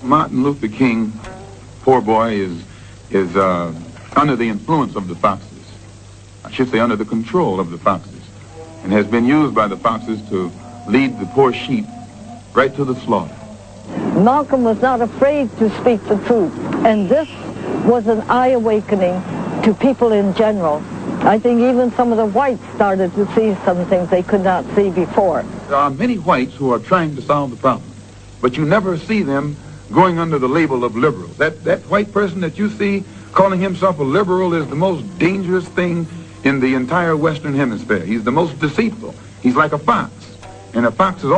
Martin Luther King, poor boy, is under the influence of the foxes. I should say under the control of the foxes, and has been used by the foxes to lead the poor sheep right to the slaughter. Malcolm was not afraid to speak the truth, and this was an eye-awakening to people in general. I think even some of the whites started to see some things they could not see before. There are many whites who are trying to solve the problem, but you never see them going under the label of liberal. That white person that you see calling himself a liberal is the most dangerous thing in the entire Western Hemisphere. He's the most deceitful. He's like a fox, and a fox is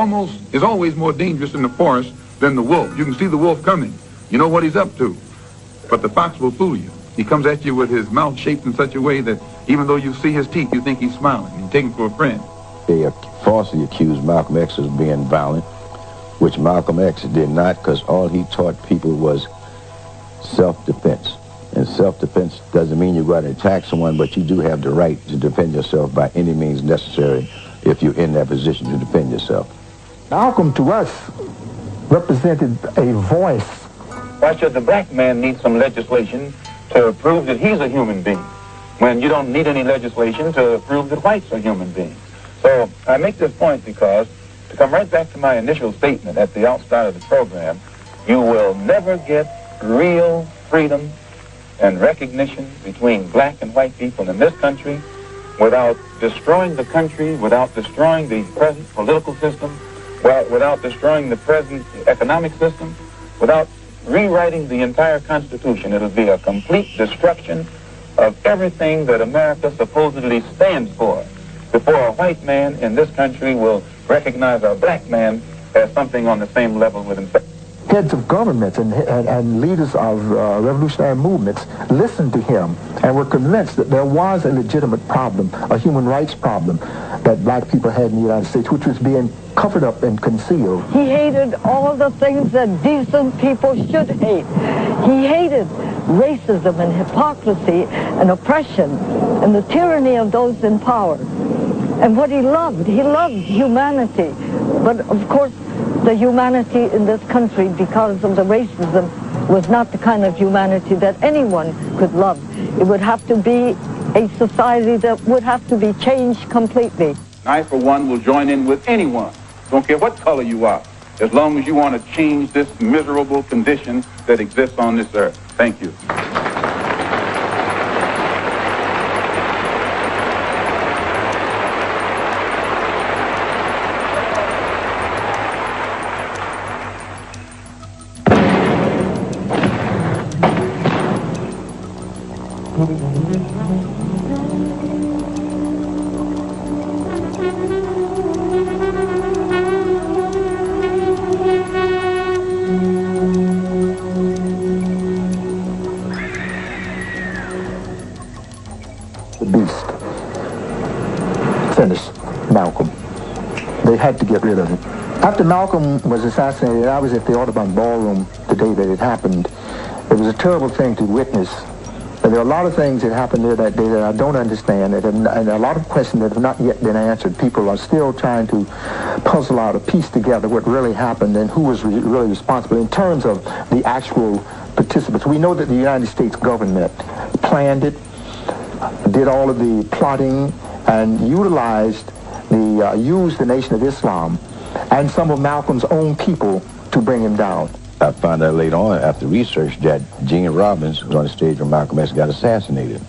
always more dangerous in the forest than the wolf. You can see the wolf coming. You know what he's up to, but the fox will fool you. He comes at you with his mouth shaped in such a way that even though you see his teeth, you think he's smiling. You take him for a friend. They falsely accused Malcolm X of being violent, which Malcolm X did not, because all he taught people was self-defense. And self-defense doesn't mean you go out and attack someone, but you do have the right to defend yourself by any means necessary if you're in that position to defend yourself. Malcolm, to us, represented a voice. Why should the black man need some legislation to prove that he's a human being, when you don't need any legislation to prove that whites are human beings? So I make this point because, to come right back to my initial statement at the outset of the program, you will never get real freedom and recognition between black and white people in this country without destroying the country, without destroying the present political system, without destroying the present economic system, without rewriting the entire Constitution. It'll be a complete destruction of everything that America supposedly stands for before a white man in this country will recognize a black man as something on the same level with himself. Heads of governments and leaders of revolutionary movements listened to him and were convinced that there was a legitimate problem, a human rights problem that black people had in the United States, which was being covered up and concealed. He hated all the things that decent people should hate. He hated racism and hypocrisy and oppression and the tyranny of those in power. And what he loved humanity. But of course, the humanity in this country, because of the racism, was not the kind of humanity that anyone could love. It would have to be a society that would have to be changed completely. I, for one, will join in with anyone, don't care what color you are, as long as you want to change this miserable condition that exists on this earth. Thank you. The beast finished Malcolm. They had to get rid of him. After Malcolm was assassinated, I was at the Audubon Ballroom the day that it happened. It was a terrible thing to witness. And there are a lot of things that happened there that day that I don't understand, and a lot of questions that have not yet been answered. People are still trying to puzzle out or piece together what really happened and who was really responsible in terms of the actual participants. We know that the United States government planned it, did all of the plotting, and used the Nation of Islam and some of Malcolm's own people to bring him down. I found out later on after research that Gene Robbins was on the stage when Malcolm X got assassinated.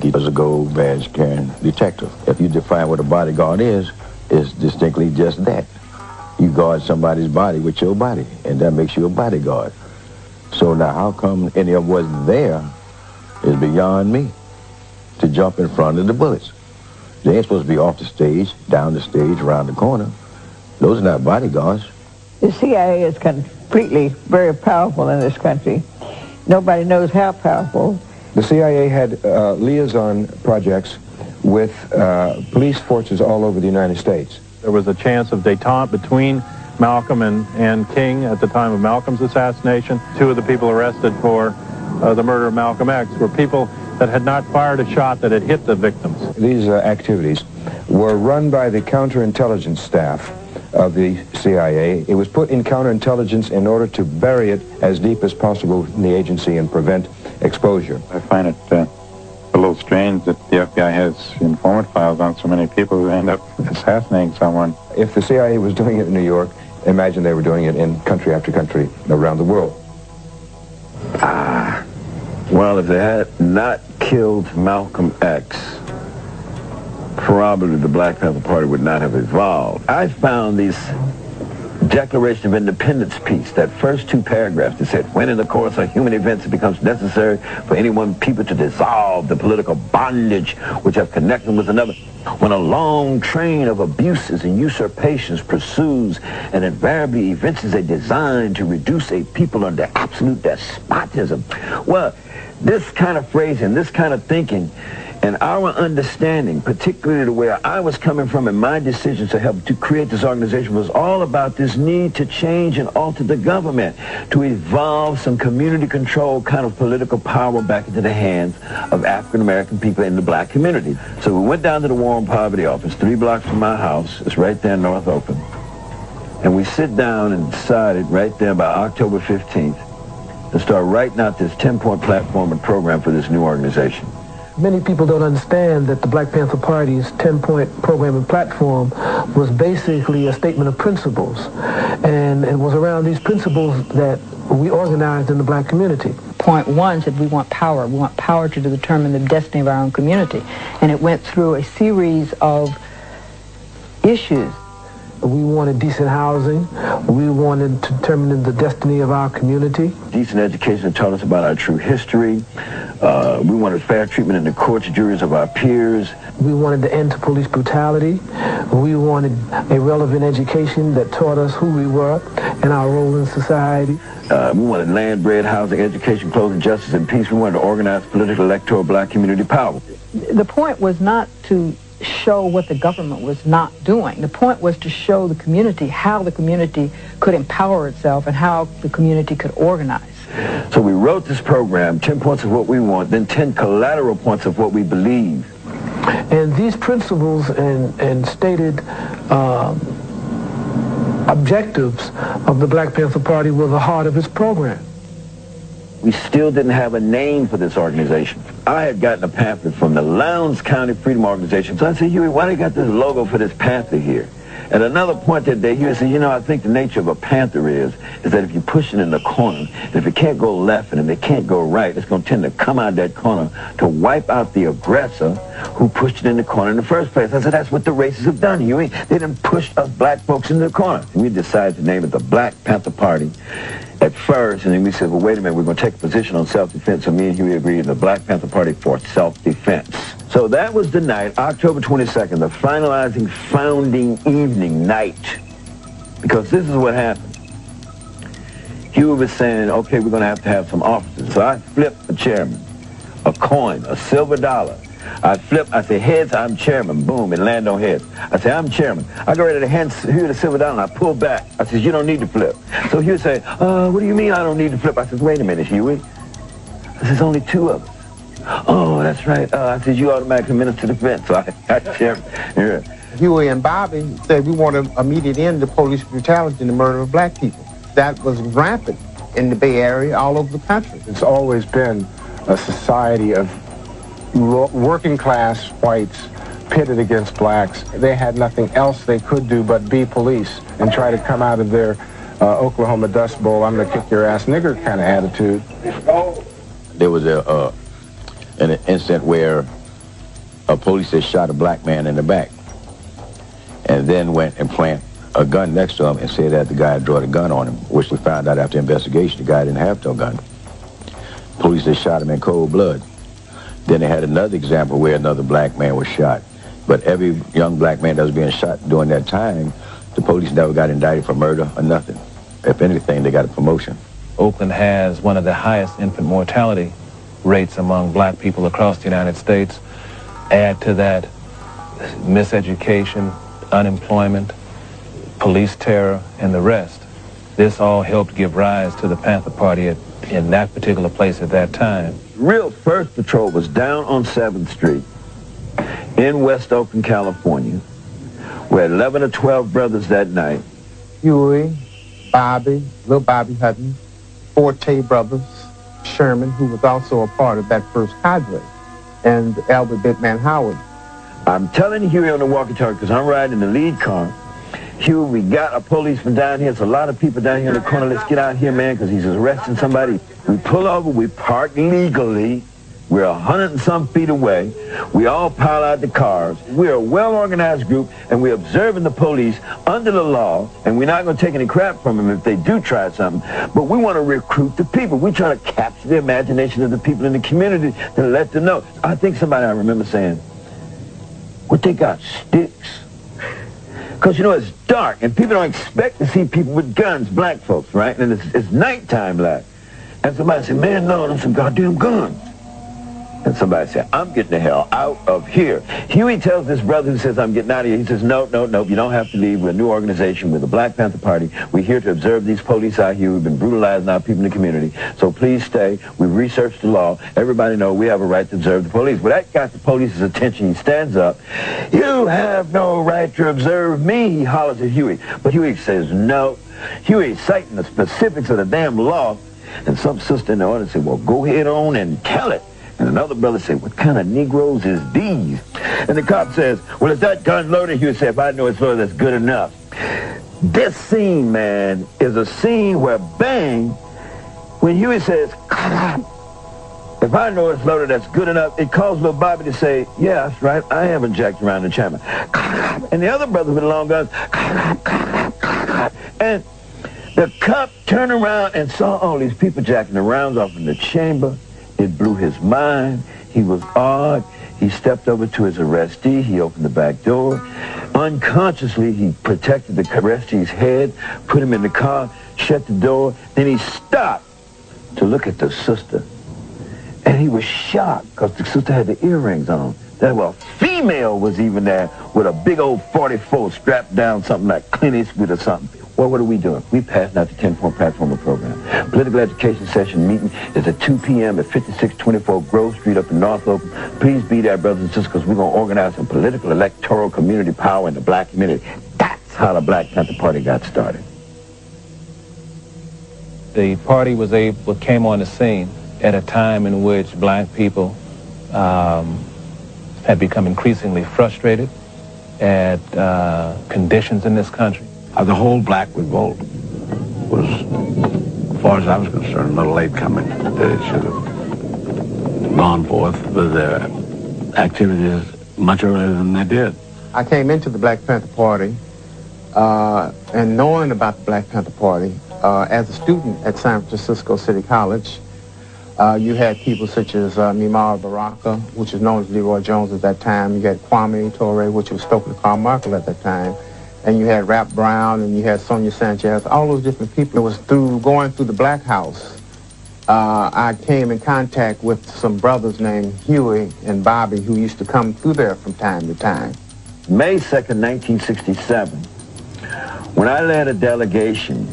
He was a gold badge carrying detective. If you define what a bodyguard is, it's distinctly just that. You guard somebody's body with your body, and that makes you a bodyguard. So now how come any of what's there is beyond me to jump in front of the bullets? They ain't supposed to be off the stage, down the stage, around the corner. Those are not bodyguards. The CIA is completely very powerful in this country. Nobody knows how powerful. The CIA had liaison projects with police forces all over the United States. There was a chance of détente between Malcolm and King at the time of Malcolm's assassination. Two of the people arrested for the murder of Malcolm X were people that had not fired a shot that had hit the victims. These activities were run by the counterintelligence staff of the CIA. It was put in counterintelligence in order to bury it as deep as possible in the agency and prevent exposure. I find it a little strange that the FBI has informant files on so many people who end up assassinating someone. If the CIA was doing it in New York, imagine they were doing it in country after country around the world. Well, if they had not killed Malcolm X, probably the Black Panther Party would not have evolved. I found these Declaration of Independence piece, that first two paragraphs that said, when in the course of human events it becomes necessary for any one people to dissolve the political bondage which have connected them with another, when a long train of abuses and usurpations pursues and invariably evinces a design to reduce a people under absolute despotism. Well, this kind of phrasing, this kind of thinking, and our understanding, particularly the way I was coming from in my decisions to help to create this organization, was all about this need to change and alter the government, to evolve some community control kind of political power back into the hands of African American people in the black community. So we went down to the War on Poverty office, 3 blocks from my house. It's right there in North Oakland. And we sit down and decided right there by October 15th to start writing out this 10-point platform and program for this new organization. Many people don't understand that the Black Panther Party's 10-point program and platform was basically a statement of principles. And it was around these principles that we organized in the black community. Point 1 said we want power. We want power to determine the destiny of our own community. And it went through a series of issues. We wanted decent housing. We wanted to determine the destiny of our community. Decent education taught us about our true history. We wanted fair treatment in the courts and juries of our peers. We wanted to end to police brutality. We wanted a relevant education that taught us who we were and our role in society. We wanted land, bread, housing, education, clothing, justice, and peace. We wanted to organize political, electoral, black community power. The point was not to show what the government was not doing. The point was to show the community how the community could empower itself and how the community could organize. So we wrote this program, 10 points of what we want, then 10 collateral points of what we believe. And these principles and stated objectives of the Black Panther Party were the heart of its program. We still didn't have a name for this organization. I had gotten a pamphlet from the Lowndes County Freedom Organization. So I said, Huey, why do you got this logo for this panther here? At another point that day, Huey said, you know, I think the nature of a panther is that if you push it in the corner, if it can't go left and if it can't go right, it's going to tend to come out that corner to wipe out the aggressor who pushed it in the corner in the first place. I said, that's what the racists have done, Huey. They done pushed us black folks into the corner. And we decided to name it the Black Panther Party at first, and then we said, well, wait a minute, we're going to take a position on self-defense. So me and Huey agreed the Black Panther Party for self-defense. So that was the night, October 22nd, the finalizing founding evening night. Because this is what happened. Huey was saying, okay, we're going to have some officers. So I flipped the chairman, a coin, a silver dollar. I say, heads, I'm chairman. Boom, it landed on heads. I say, I'm chairman. I go ready to hand Huey the silver dollar, and I pull back. I says, you don't need to flip. So Huey say, what do you mean I don't need to flip? I says, wait a minute, Huey. I says, only 2 of us. Oh, that's right. I says, you automatically minister to defense. So I chairman. Yeah. Huey and Bobby said we want an immediate end to police brutality and the murder of black people. That was rampant in the Bay Area, all over the country. It's always been a society of working class whites pitted against blacks. They had nothing else they could do but be police and try to come out of their Oklahoma Dust Bowl, I'm gonna kick your ass nigger kind of attitude. There was an incident where a police had shot a black man in the back and then went and planted a gun next to him and said that the guy had drawn a gun on him, which we found out after investigation the guy didn't have no gun. Police had shot him in cold blood. Then they had another example where another black man was shot. But every young black man that was being shot during that time, the police never got indicted for murder or nothing. If anything, they got a promotion. Oakland has one of the highest infant mortality rates among black people across the United States. Add to that miseducation, unemployment, police terror, and the rest. This all helped give rise to the Panther Party in that particular place at that time. Real first patrol was down on 7th Street in West Oakland, California, We had 11 or 12 brothers that night. Huey, Bobby, little Bobby Hutton, Forte brothers, Sherman, who was also a part of that first cadre, and Albert Big Man Howard. I'm telling Huey on the walkie-talkie because I'm riding in the lead car. Huey, we got a policeman down here. There's a lot of people down here in the corner. Let's get out here, man, because he's arresting somebody. We pull over. We park legally. We're 100 and some feet away. We all pile out the cars. We're a well-organized group, and we're observing the police under the law, and we're not going to take any crap from them if they do try something. But we want to recruit the people. We're trying to capture the imagination of the people in the community to let them know. I think somebody I remember saying, what they got, sticks? Because, you know, it's dark, and people don't expect to see people with guns, black folks, right? And it's nighttime, like. And somebody said, man, no, them some goddamn guns. And somebody said, I'm getting the hell out of here. Huey tells this brother who says, I'm getting out of here. He says, no, you don't have to leave. We're a new organization. We're the Black Panther Party. We're here to observe these police out here. We've been brutalizing our people in the community. So please stay. We've researched the law. Everybody knows we have a right to observe the police. Well, that got the police's attention. He stands up. You have no right to observe me, he hollers at Huey. But Huey says, no. Huey citing the specifics of the damn law. And some sister in the audience said, well, go ahead on and tell it. And another brother said, what kind of Negroes is these? And the cop says, well, is that gun loaded? Huey said, if I know it's loaded, that's good enough. This scene, man, is a scene where, bang, when Huey says, if I know it's loaded, that's good enough, it caused little Bobby to say, yeah, that's right, I haven't jacked around the chamber. And the other brother with the long guns, and the cop turned around and saw all these people jacking the rounds off in the chamber. It blew his mind. He was awed. He stepped over to his arrestee. He opened the back door. Unconsciously, he protected the arrestee's head, put him in the car, shut the door. Then he stopped to look at the sister. And he was shocked because the sister had the earrings on. That a female was even there with a big old 44 strapped down, something like Clint Eastwood or something. Well, what are we doing? We passed out the 10-point platform program. Political education session meeting is at 2 p.m. at 5624 Grove Street up in North Oakland. Please be there, brothers and sisters, because we're going to organize some political, electoral, community power in the black community. That's how the Black Panther Party got started. The party came on the scene at a time in which black people had become increasingly frustrated at conditions in this country. The whole black revolt was, as far as I was concerned, a little late coming. They should have gone forth with their activities much earlier than they did. I came into the Black Panther Party, and knowing about the Black Panther Party, as a student at San Francisco City College, you had people such as Mimar Baraka, which was known as Leroy Jones at that time. You had Kwame Ture, which was Stokely Carmichael at that time. And you had Rap Brown, and you had Sonia Sanchez, all those different people. It was going through the Black House. I came in contact with some brothers named Huey and Bobby who used to come through there from time to time. May 2nd, 1967, when I led a delegation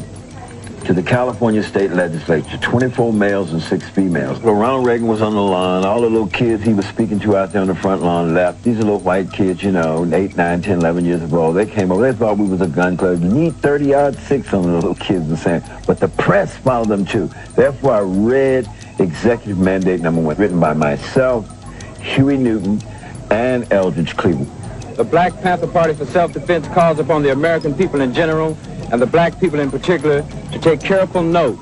to the California State Legislature, 24 males and 6 females. Ronald Reagan was on the lawn. All the little kids he was speaking to out there on the front lawn left. These are little white kids, you know, 8, 9, 10, 11 years old. They came over. They thought we was a gun club. You need 30-yard 6 on the little kids and saying, but the press followed them too. Therefore, I read Executive Mandate Number 1, written by myself, Huey Newton, and Eldridge Cleveland. The Black Panther Party for Self-Defense calls upon the American people in general and the black people in particular to take careful note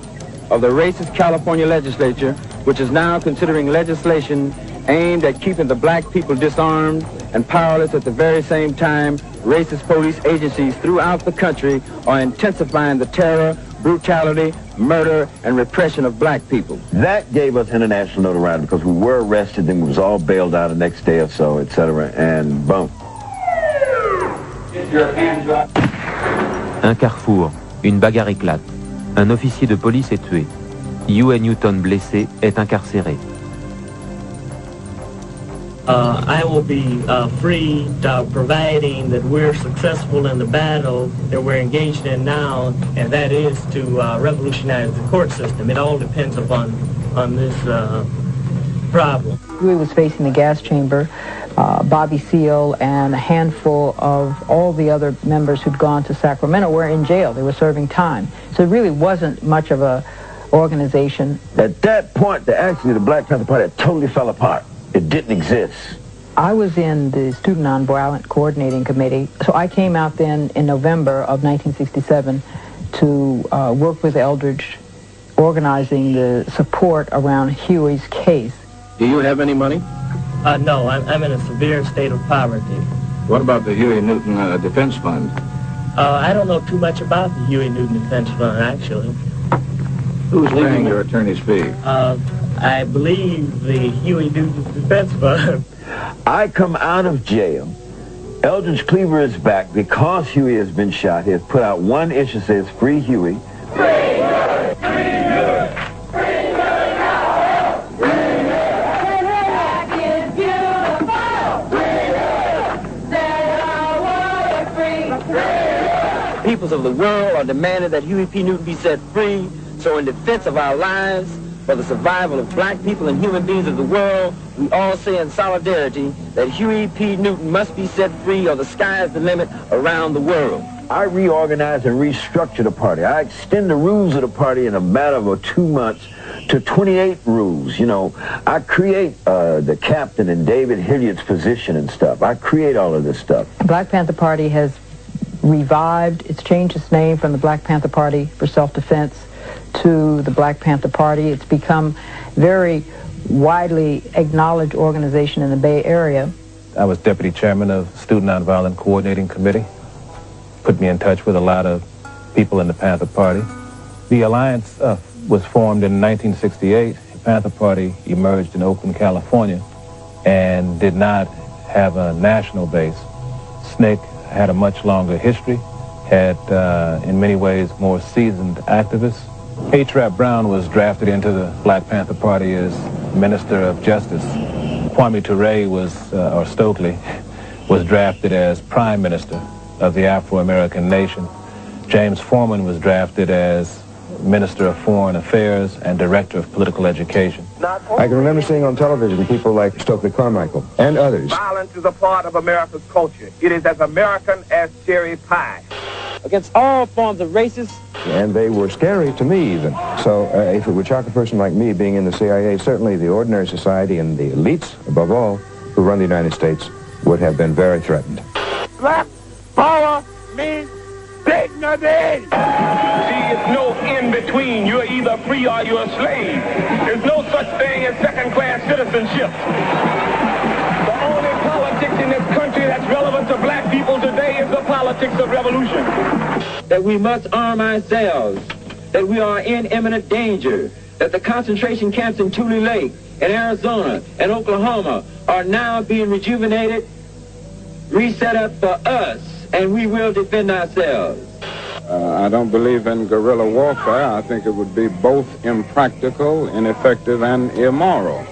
of the racist California legislature, which is now considering legislation aimed at keeping the black people disarmed and powerless. At the very same time, racist police agencies throughout the country are intensifying the terror, brutality, murder, and repression of black people. That gave us international notoriety because we were arrested, then we was all bailed out the next day or so, etc., and boom. Get your hands up. Un carrefour, une bagarre éclate. Un officier de police est tué. Huey Newton blessé est incarcéré. I will be free, providing that we're successful in the battle that we're engaged in now, and that is to revolutionize the court system. It all depends upon this problem. Huey was facing the gas chamber Bobby Seale and a handful of all the other members who'd gone to Sacramento were in jail. They were serving time. So it really wasn't much of a organization. At that point, the Black Panther Party totally fell apart. It didn't exist. I was in the Student Nonviolent Coordinating Committee, so I came out then in November of 1967 to work with Eldridge, organizing the support around Huey's case. Do you have any money? No, I'm in a severe state of poverty. What about the Huey Newton Defense Fund? I don't know too much about the Huey Newton Defense Fund, actually. Who's paying your attorney's fee? I believe the Huey Newton Defense Fund. I come out of jail. Eldridge Cleaver is back because Huey has been shot. He has put out one issue that says, "Free Huey." Free Huey! Free Huey! Free Huey now! Free Huey! Black is beautiful! Free Huey! Say I want free! Free Huey! Peoples of the world are demanding that Huey P. Newton be set free. So in defense of our lives, for the survival of black people and human beings of the world, we all say in solidarity that Huey P. Newton must be set free or the sky is the limit around the world. I reorganize and restructure the party. I extend the rules of the party in a matter of 2 months to 28 rules. You know, I create the captain and David Hilliard's position and stuff. I create all of this stuff. The Black Panther Party has revived. It's changed its name from the Black Panther Party for Self-Defense to the Black Panther Party. It's become very widely acknowledged organization in the Bay Area. I was deputy chairman of Student Nonviolent Coordinating Committee. Put me in touch with a lot of people in the Panther Party. The alliance was formed in 1968. The Panther Party emerged in Oakland, California, and did not have a national base. SNCC had a much longer history, had in many ways more seasoned activists. H. Rap Brown was drafted into the Black Panther Party as Minister of Justice. Kwame Ture or Stokely, was drafted as Prime Minister of the Afro-American nation. James Foreman was drafted as Minister of Foreign Affairs and Director of Political Education. I can remember seeing on television people like Stokely Carmichael and others. Violence is a part of America's culture. It is as American as cherry pie. Against all forms of racism. And they were scary to me even. So if it would shock a person like me being in the CIA, certainly the ordinary society and the elites, above all, who run the United States, would have been very threatened. Black power means dignity. See, it's no in between. You're either free or you're a slave. There's no such thing as second-class citizenship. The only politics in this country that's relevant to black people today is the politics of revolution. That we must arm ourselves, that we are in imminent danger, that the concentration camps in Tule Lake, in Arizona, and Oklahoma are now being rejuvenated, reset up for us, and we will defend ourselves. I don't believe in guerrilla warfare. I think it would be both impractical, ineffective, and immoral.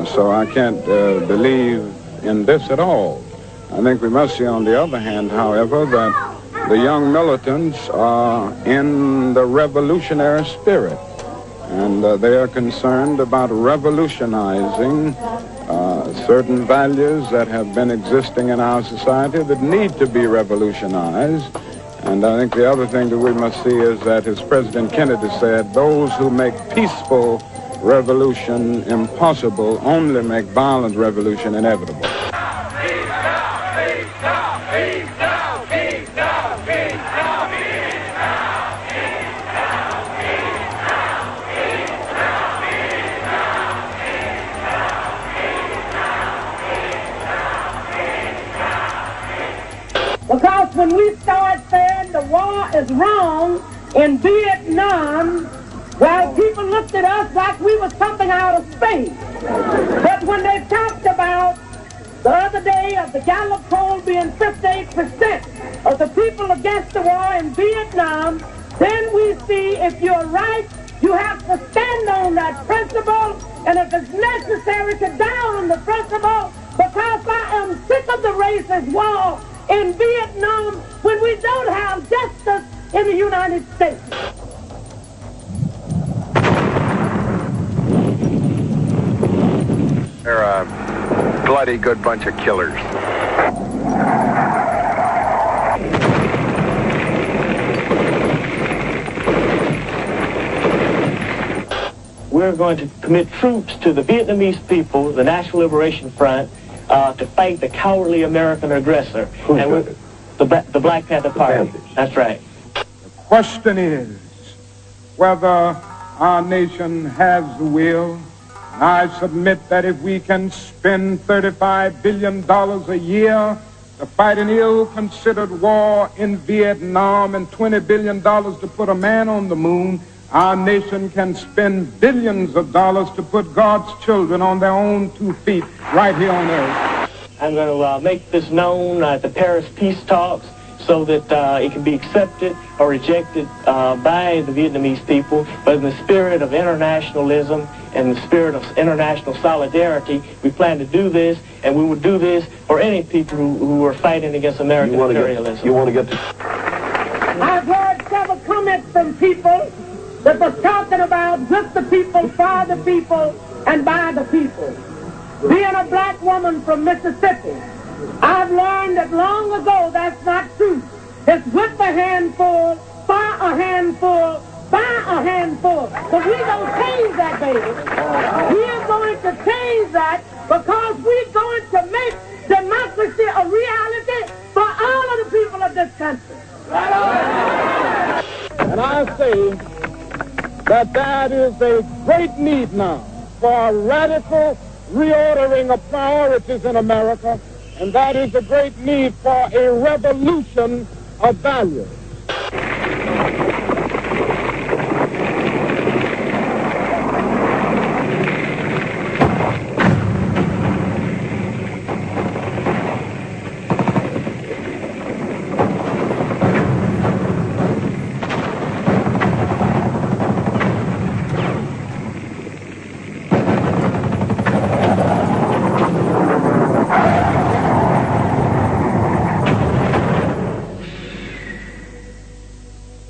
So I can't believe in this at all. I think we must see, on the other hand, however, that the young militants are in the revolutionary spirit, and they are concerned about revolutionizing certain values that have been existing in our society that need to be revolutionized. And I think the other thing that we must see is that, as President Kennedy said, those who make peaceful revolution impossible only make violent revolution inevitable. Because when we start saying the war is wrong in Vietnam, well, people looked at us like we were something out of space. But when they talked about the other day of the Gallup poll being 58% of the people against the war in Vietnam, then we see if you're right, you have to stand on that principle, and if it's necessary to die on the principle, because I am sick of the racist war in Vietnam when we don't have justice in the United States. There are bloody good bunch of killers. We're going to commit troops to the Vietnamese people, the National Liberation Front, to fight the cowardly American aggressor. And the Black Panther Party. That's right. The question is whether our nation has the will. And I submit that if we can spend $35 billion a year to fight an ill-considered war in Vietnam and $20 billion to put a man on the moon, our nation can spend billions of dollars to put God's children on their own 2 feet right here on earth. I'm going to make this known at the Paris peace talks so that it can be accepted or rejected by the Vietnamese people, but in the spirit of internationalism and the spirit of international solidarity, we plan to do this, and we will do this for any people who are fighting against American imperialism. You want to get to... I've heard several comments from people that was talking about with the people, for the people, and by the people. Being a black woman from Mississippi, I've learned that long ago that's not true. It's with a handful, for a handful, by a handful. But we're going to change that, baby. We're going to change that because we're going to make democracy a reality for all of the people of this country. And I say that there is a great need now for a radical reordering of priorities in America, and that is a great need for a revolution of values.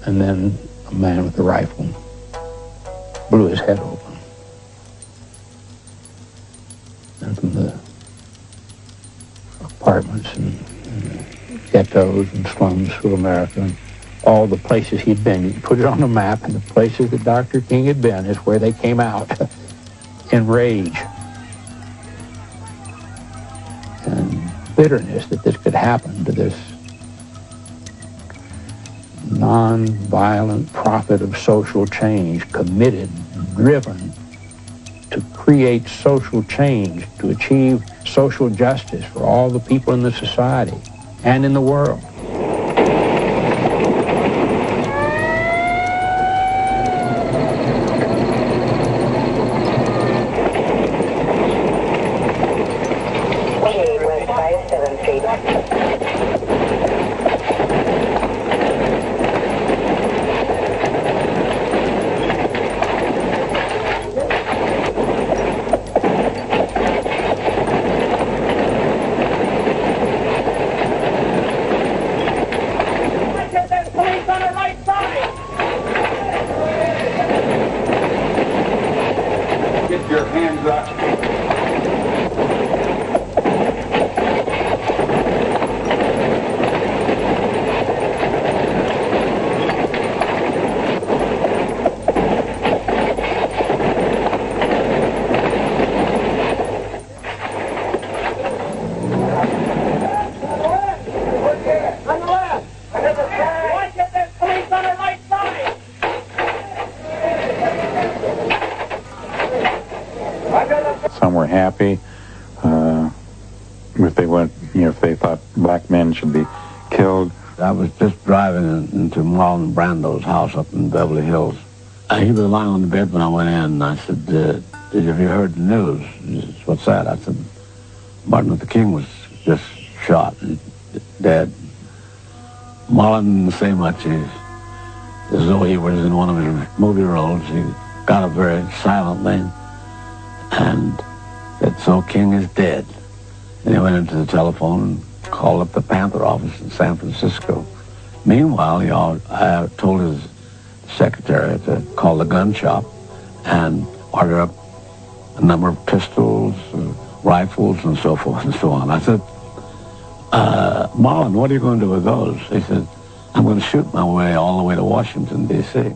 And then a man with a rifle blew his head open. And from the apartments and ghettos and slums through America, and all the places he'd been, you put it on the map, and the places that Dr. King had been is where they came out in rage and bitterness that this could happen to this non-violent prophet of social change, committed, driven to create social change, to achieve social justice for all the people in the society and in the world. Happy if they went, if they thought black men should be killed. I was just driving into Marlon Brando's house up in Beverly Hills. He was lying on the bed when I went in, and I said, have you heard the news? He said, what's that? I said, Martin Luther King was just shot and dead. Marlon didn't say much. He's as though he was in one of his movie roles. He got up very silently and said, so King is dead. And he went into the telephone and called up the Panther office in San Francisco. Meanwhile, I told his secretary to call the gun shop and order up a number of pistols, rifles and so forth and so on. I said, Marlon, what are you going to do with those? He said, I'm going to shoot my way all the way to Washington, D.C.